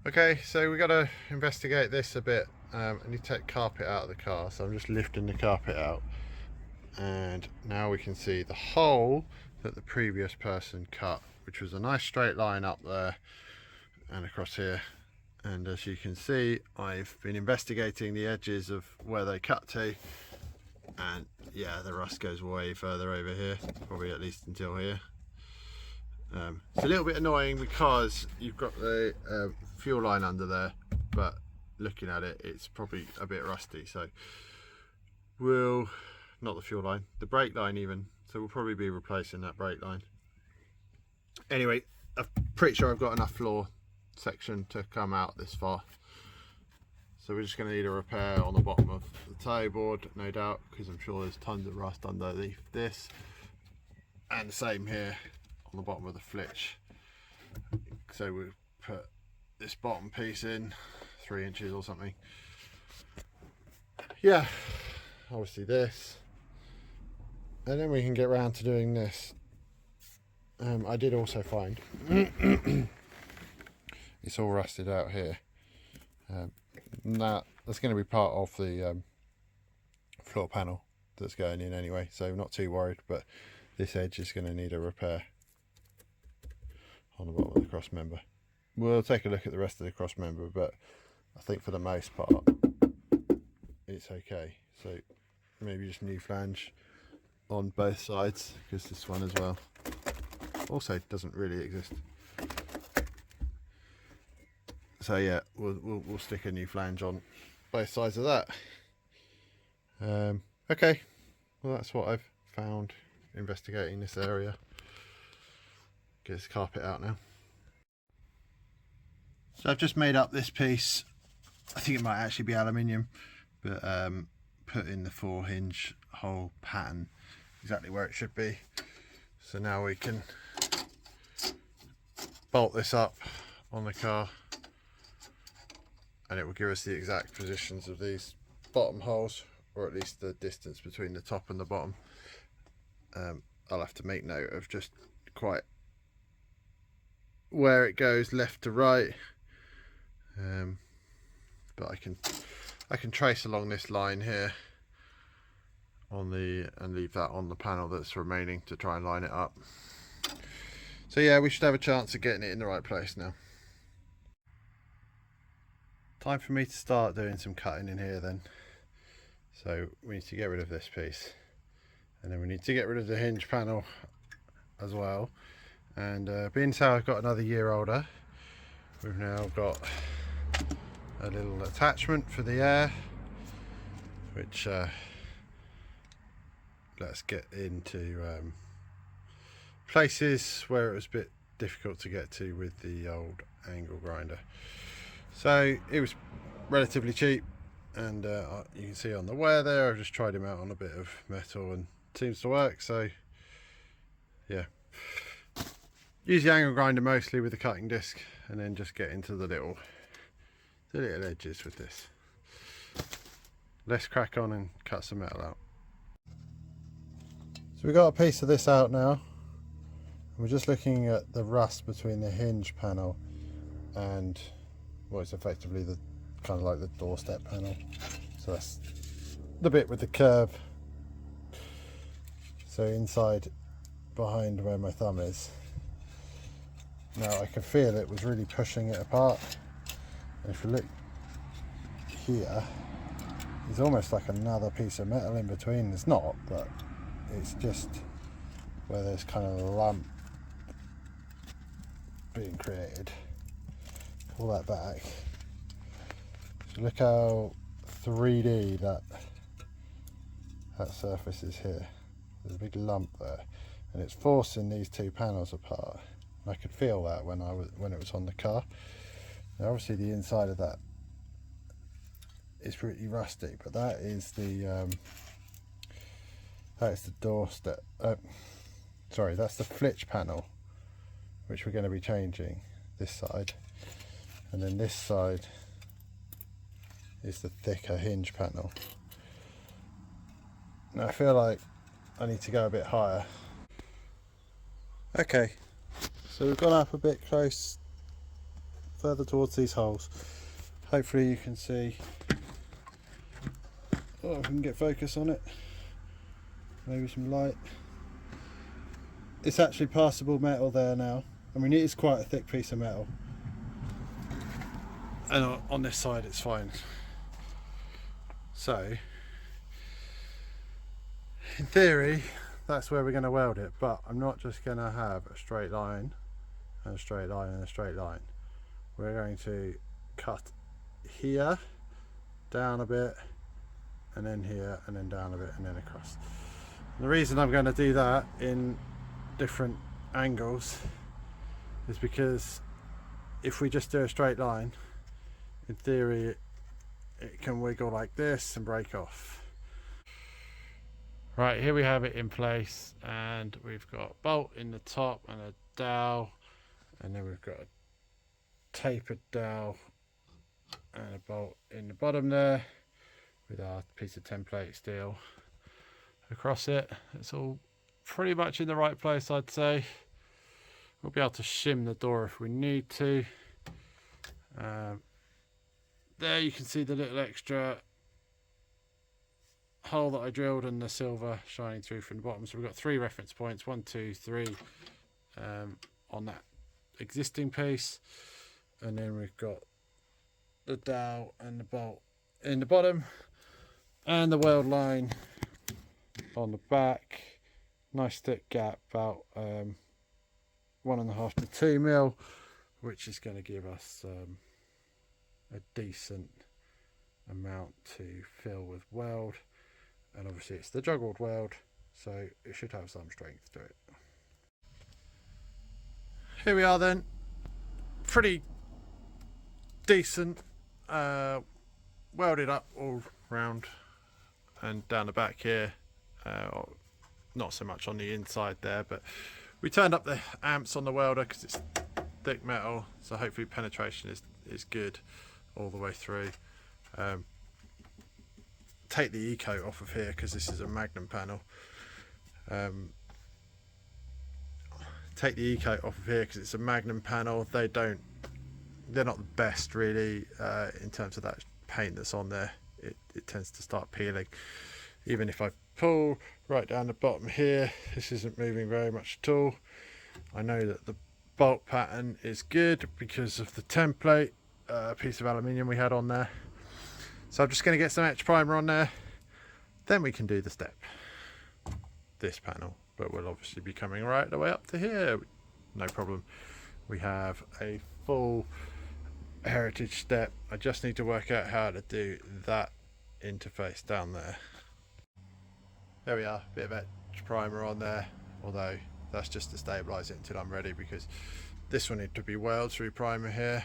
Okay, so we got to investigate this a bit. I need to take carpet out of the car, so I'm just lifting the carpet out, and now we can see the hole that the previous person cut, which was a nice straight line up there and across here. And as you can see, I've been investigating the edges of where they cut to, and yeah, the rust goes way further over here, probably at least until here. It's a little bit annoying because you've got the fuel line under there, but looking at it, it's probably a bit rusty, so we'll, not the fuel line, the brake line even, so we'll probably be replacing that brake line. Anyway, I'm pretty sure I've got enough floor section to come out this far, so we're just going to need a repair on the bottom of the toe board, no doubt, because I'm sure there's tons of rust underneath this, and the same here on the bottom of the flitch. So we'll put this bottom piece in 3 inches or something. Yeah, obviously this, and then we can get round to doing this. I did also find it's all rusted out here. That's going to be part of the floor panel that's going in anyway, so not too worried, but this edge is going to need a repair on the bottom of the cross member. We'll take a look at the rest of the cross member, but I think for the most part it's okay. So maybe just new flange on both sides, because this one as well also doesn't really exist. So yeah, we'll stick a new flange on both sides of that. Okay, well that's what I've found investigating this area. Get this carpet out now. So I've just made up this piece. I think it might actually be aluminium, but put in the 4 hinge hole pattern exactly where it should be. So now we can bolt this up on the car, and it will give us the exact positions of these bottom holes, or at least the distance between the top and the bottom. I'll have to make note of just quite where it goes left to right, but I can trace along this line here on the, and leave that on the panel that's remaining to try and line it up. So yeah, we should have a chance of getting it in the right place now. Time for me to start doing some cutting in here then. So we need to get rid of this piece, and then we need to get rid of the hinge panel as well. And being as how I've got another year older, we've now got a little attachment for the air, which let's get into places where it was a bit difficult to get to with the old angle grinder. So it was relatively cheap, and you can see on the wear there, I've just tried him out on a bit of metal and it seems to work. So yeah, use the angle grinder mostly with the cutting disc, and then just get into the little edges with this. Let's crack on and cut some metal out. So we got a piece of this out now. We're just looking at the rust between the hinge panel and what is effectively the kind of like the doorstep panel. So that's the bit with the curve. So inside, behind where my thumb is. Now I can feel it was really pushing it apart. And if you look here, there's almost like another piece of metal in between. It's not, but it's just where there's kind of a lump being created. Pull that back. So look how 3D that surface is here. There's a big lump there, and it's forcing these two panels apart. I could feel that when it was on the car. Now obviously the inside of that is pretty rusty, but that is the doorstep. Sorry, that's the flitch panel, which we're going to be changing this side, and then this side is the thicker hinge panel. Now I feel like I need to go a bit higher. Okay, so we've gone up a bit close further towards these holes. Hopefully you can see. Oh, if we can get focus on it, maybe some light. It's actually passable metal there now. I mean, it is quite a thick piece of metal, and on this side it's fine. So in theory that's where we're going to weld it, but I'm not just going to have a straight line and a straight line and a straight line. We're going to cut here, down a bit, and then here, and then down a bit, and then across. And the reason I'm going to do that in different angles is because if we just do a straight line, in theory it can wiggle like this and break off. Right, here we have it in place, and we've got a bolt in the top and a dowel, and then we've got a tapered dowel and a bolt in the bottom there with our piece of template steel across it. It's all pretty much in the right place, I'd say. We'll be able to shim the door if we need to. There you can see the little extra hole that I drilled and the silver shining through from the bottom. So we've got 3 reference points, 1, 2, 3 on that existing piece, and then we've got the dowel and the bolt in the bottom and the weld line on the back. Nice thick gap, about 1.5 to 2 mil, which is going to give us a decent amount to fill with weld. And obviously it's the juggled weld, so it should have some strength to it. Here we are then, pretty decent, welded up all round and down the back here. Not so much on the inside there, but we turned up the amps on the welder because it's thick metal, so hopefully penetration is good all the way through. Take the E-coat off of here because this is a Magnum panel. Take the E-coat off of here because it's a Magnum panel. They're not the best really in terms of that paint that's on there. It tends to start peeling. Even if I pull right down the bottom here, this isn't moving very much at all. I know that the bolt pattern is good because of the template piece of aluminium we had on there. So I'm just going to get some etch primer on there, then we can do the step. This panel, but we'll obviously be coming right the way up to here, no problem. We have a full heritage step. I just need to work out how to do that interface down there. There we are, bit of etch primer on there, although that's just to stabilize it until I'm ready, because this will need to be welded through primer here.